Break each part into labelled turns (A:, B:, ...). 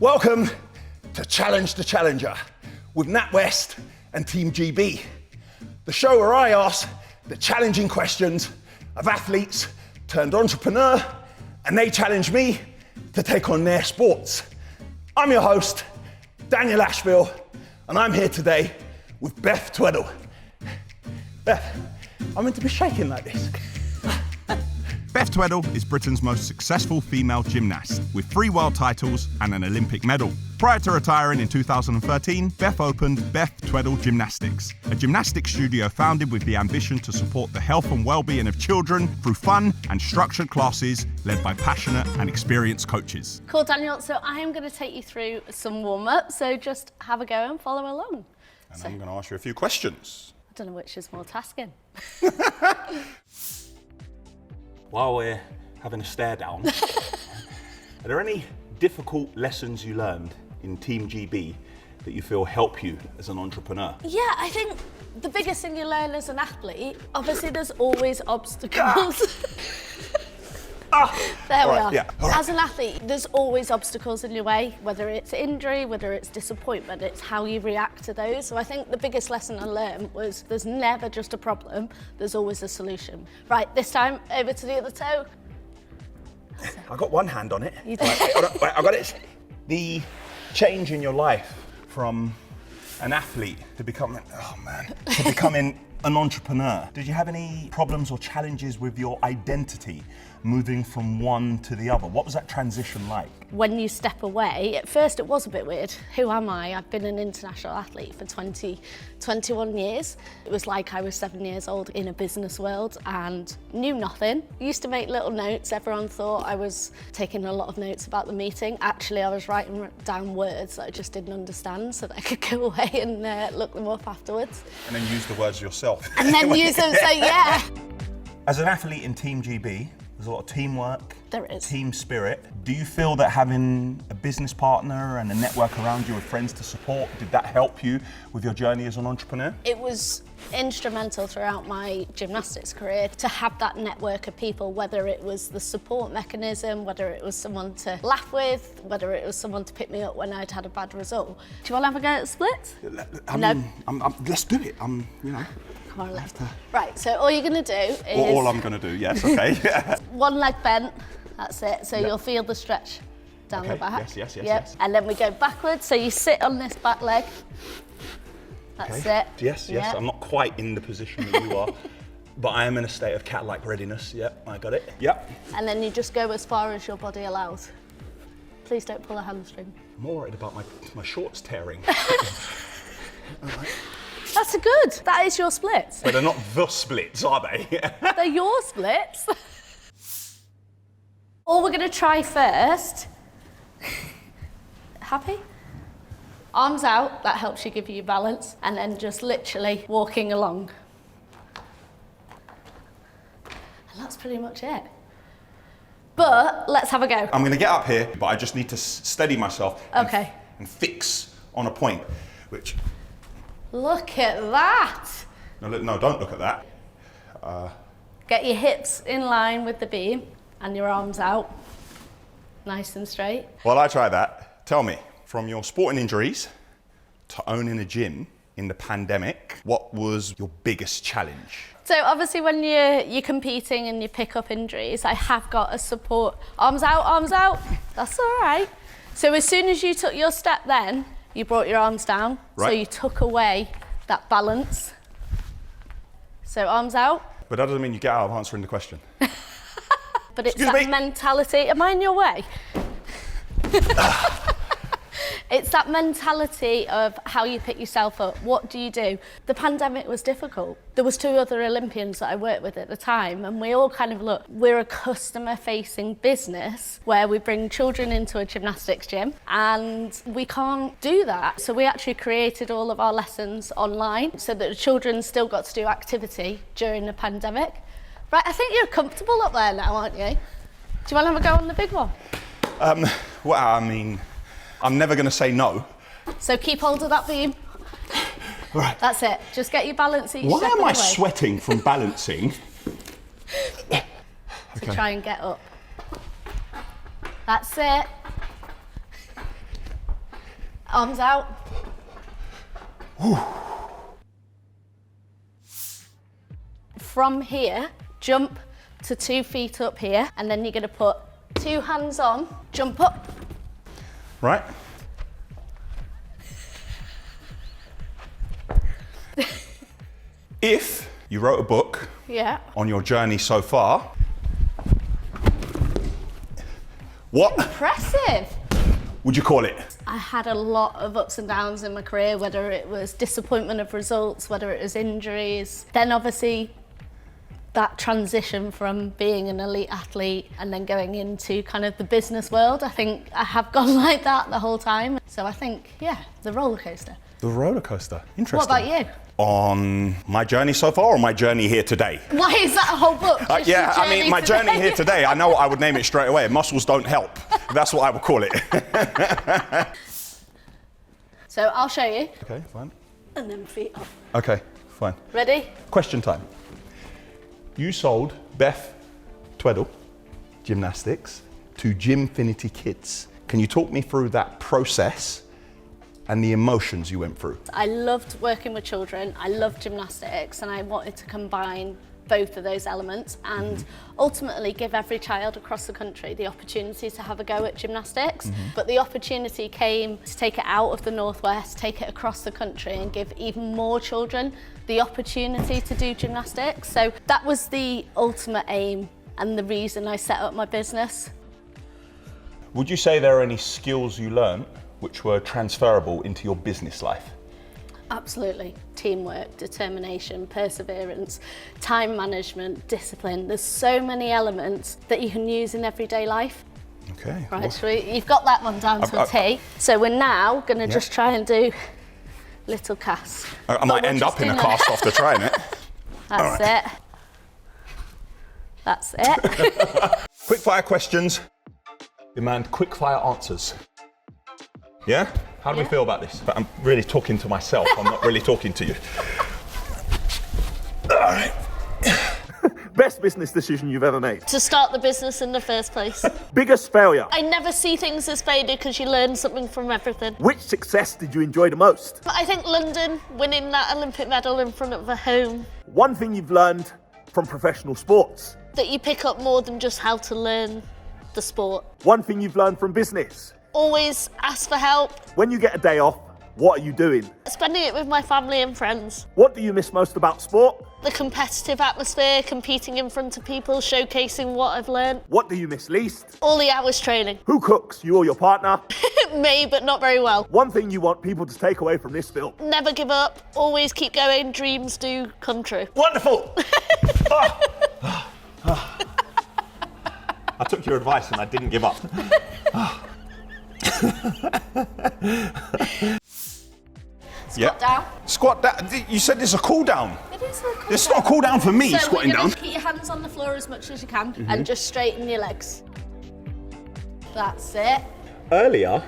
A: Welcome to Challenge the Challenger with NatWest and Team GB, the show where I ask the challenging questions of athletes turned entrepreneur, and they challenge me to take on their sports. I'm your host, Daniel Ashville, and I'm here today with Beth Tweddle. Beth, I'm meant to be shaking like this.
B: Beth Tweddle is Britain's most successful female gymnast, with 3 world titles and an Olympic medal. Prior to retiring in 2013, Beth opened Beth Tweddle Gymnastics, a gymnastics studio founded with the ambition to support the health and well-being of children through fun and structured classes led by passionate and experienced coaches.
C: Cool, Daniel. So I am going to take you through some warm-up, so just have a go and follow along.
B: And I'm going to ask you a few questions.
C: I don't know which is more tasking.
D: While we're having a stare down, are there any difficult lessons you learned in Team GB that you feel help you as an entrepreneur?
C: Yeah, I think the biggest thing you learn as an athlete, obviously there's always obstacles. There we are.
A: Yeah, all right.
C: As an athlete, there's always obstacles in your way, whether it's injury, whether it's disappointment, it's how you react to those. So I think the biggest lesson I learned was there's never just a problem, there's always a solution. Right, this time, over to the other toe.
A: I got one hand on it.
C: You do.
A: Wait, I got it.
B: The change in your life from an athlete to becoming an entrepreneur. Did you have any problems or challenges with your identity moving from one to the other? What was that transition like?
C: When you step away, at first it was a bit weird. Who am I? I've been an international athlete for 21 years. It was like I was 7 years old in a business world and knew nothing. Used to make little notes. Everyone thought I was taking a lot of notes about the meeting. Actually, I was writing down words that I just didn't understand so that I could go away and look them up afterwards.
B: And then use the words yourself.
C: And then use them, so yeah.
B: As an athlete in Team GB, there's a lot of teamwork,
C: There is.
B: team spirit. Do you feel that having a business partner and a network around you with friends to support, did that help you with your journey as an entrepreneur?
C: It was instrumental throughout my gymnastics career to have that network of people, whether it was the support mechanism, whether it was someone to laugh with, whether it was someone to pick me up when I'd had a bad result. Do you want to have a go at splits? No.
B: Let's do it.
C: Come on, let's. Right, so all you're going to do is...
B: All I'm going to do, yes, okay.
C: One leg bent, that's it. So you'll feel the stretch down the back.
B: Yes.
C: And then we go backwards, so you sit on this back leg. That's it.
B: Yes. I'm not quite in the position that you are, but I am in a state of cat-like readiness. Yep, I got it. Yep.
C: And then you just go as far as your body allows. Please don't pull a hamstring.
B: I'm more worried about my shorts tearing. All right.
C: That's good. That is your splits.
B: But they're not the splits, are they?
C: They're your splits. All we're going to try first. Happy? Arms out, that helps you give you balance, and then just literally walking along. And that's pretty much it. But let's have a go.
B: I'm going to get up here, but I just need to steady myself
C: Okay.
B: and fix on a point, which...
C: Look at that.
B: No, don't look at that.
C: Get your hips in line with the beam and your arms out. Nice and straight.
B: While I try that, tell me, from your sporting injuries to owning a gym in the pandemic, what was your biggest challenge?
C: So obviously when you're competing and you pick up injuries, I have got a support. Arms out. That's all right. So as soon as you took your step then, you brought your arms down,
B: right.
C: So you took away that balance. So arms out.
B: But that doesn't mean you get out of answering the question.
C: But it's
B: Excuse
C: that
B: me?
C: mentality. Am I in your way? It's that mentality of how you pick yourself up. What do you do? The pandemic was difficult. There was 2 other Olympians that I worked with at the time, and we all kind of look, we're a customer-facing business where we bring children into a gymnastics gym, and we can't do that. So we actually created all of our lessons online so that the children still got to do activity during the pandemic. Right, I think you're comfortable up there now, aren't you? Do you want to have a go on the big one?
B: Well, I mean, I'm never going to say no.
C: So keep hold of that beam.
B: Right.
C: That's it. Just get your balance each
B: Why
C: step
B: am
C: of
B: I
C: the way
B: sweating from balancing?
C: to try and get up. That's it. Arms out. From here, jump to 2 feet up here, and then you're going to put 2 hands on, jump up.
D: Right. If you wrote a book
C: Yeah.
D: on your journey so far, what
C: Impressive.
D: would you call it?
C: I had a lot of ups and downs in my career, whether it was disappointment of results, whether it was injuries. Then obviously that transition from being an elite athlete and then going into kind of the business world, I think I have gone like that the whole time. So I think, yeah, the roller coaster.
D: The roller coaster. Interesting.
C: What about you?
D: On my journey so far or my journey here today?
C: Why is that a whole book? Just
D: Yeah,
C: your
D: I mean, my
C: today?
D: journey here today, I know what I would name it straight away. Muscles don't help. That's what I would call it.
C: So I'll show you,
D: Okay, fine.
C: and then feet up.
D: Okay, fine.
C: Ready?
D: Question time. You sold Beth Tweddle Gymnastics to Gymfinity Kids. Can you talk me through that process and the emotions you went through?
C: I loved working with children, I loved gymnastics, and I wanted to combine both of those elements and ultimately give every child across the country the opportunity to have a go at gymnastics. But the opportunity came to take it out of the Northwest, take it across the country and give even more children the opportunity to do gymnastics. So that was the ultimate aim and the reason I set up my business.
D: Would you say there are any skills you learned which were transferable into your business life?
C: Absolutely. Teamwork, determination, perseverance, time management, discipline. There's so many elements that you can use in everyday life.
D: Okay.
C: Right, so you've got that one down to a T. So we're now going to just try and do little casts.
D: I might end up in a cast after trying it.
C: That's it. That's it.
D: Quick fire questions. Demand quick fire answers. Yeah? How do we feel about this? But I'm really talking to myself. I'm not really talking to you. All right.
E: Best business decision you've ever made?
C: To start the business in the first place.
E: Biggest failure?
C: I never see things as failure because you learn something from everything.
E: Which success did you enjoy the most?
C: But I think London, winning that Olympic medal in front of a home,
E: One thing you've learned from professional sports?
C: that you pick up more than just how to learn the sport.
E: One thing you've learned from business?
C: Always ask for help,
E: When you get a day off, what are you doing?
C: spending it with my family and friends.
E: What do you miss most about sport?
C: The competitive atmosphere, competing in front of people, showcasing what I've learned.
E: What do you miss least?
C: All the hours training.
E: Who cooks, you or your partner?
C: Me, but not very well.
E: One thing you want people to take away from this film?
C: Never give up, always keep going, dreams do come true.
E: Wonderful!
D: I took your advice and I didn't give up.
C: Squat down.
D: Squat down. You said there's a cool down.
C: It is a cool
D: It's not a cool down for me,
C: So
D: squatting
C: we're
D: down.
C: gonna keep your hands on the floor as much as you can and just straighten your legs. That's it.
D: Earlier,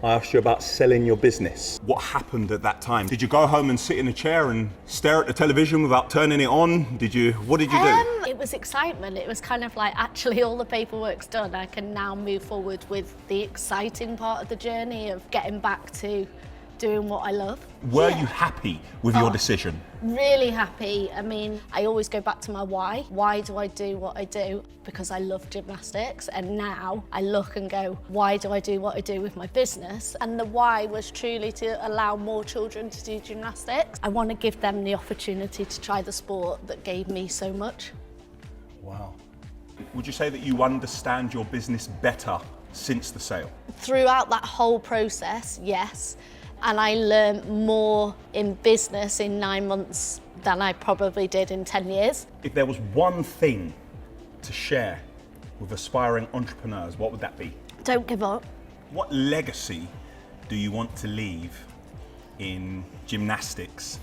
D: I asked you about selling your business. What happened at that time? Did you go home and sit in a chair and stare at the television without turning it on? What did you do?
C: It was excitement. It was kind of like, actually all the paperwork's done. I can now move forward with the exciting part of the journey of getting back to doing what I love.
D: Were
C: Yeah.
D: you happy with your decision?
C: Really happy. I mean, I always go back to my why. Why do I do what I do? Because I love gymnastics. And now I look and go, why do I do what I do with my business? And the why was truly to allow more children to do gymnastics. I want to give them the opportunity to try the sport that gave me so much.
D: Wow. Would you say that you understand your business better since the sale?
C: Throughout that whole process, yes. And I learned more in business in 9 months than I probably did in 10 years.
D: If there was one thing to share with aspiring entrepreneurs, what would that be?
C: Don't give up.
D: What legacy do you want to leave in gymnastics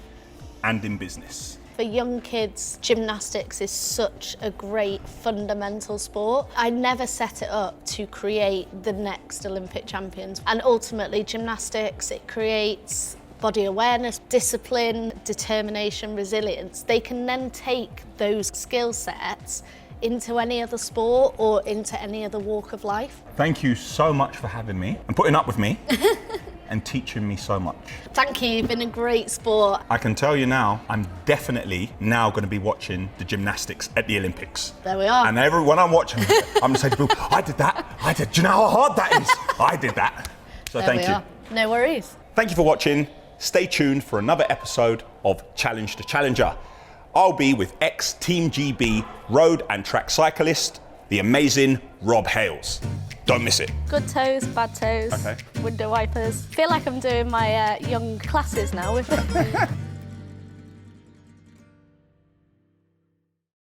D: and in business?
C: For young kids, gymnastics is such a great fundamental sport. I never set it up to create the next Olympic champions. And ultimately, gymnastics, it creates body awareness, discipline, determination, resilience. They can then take those skill sets into any other sport or into any other walk of life.
D: Thank you so much for having me and putting up with me. and teaching me so much.
C: Thank you, you've been a great sport.
D: I can tell you now, I'm definitely now going to be watching the gymnastics at the Olympics.
C: There we are.
D: And when I'm watching, I'm going to say to people, I did that. Do you know how hard that is? I did that. So thank you.
C: No worries.
D: Thank you for watching. Stay tuned for another episode of Challenge the Challenger. I'll be with ex-Team GB road and track cyclist, the amazing Rob Hales. Don't miss it.
C: Good toes, bad toes,
D: Okay.
C: window wipers. Feel like I'm doing my young classes now with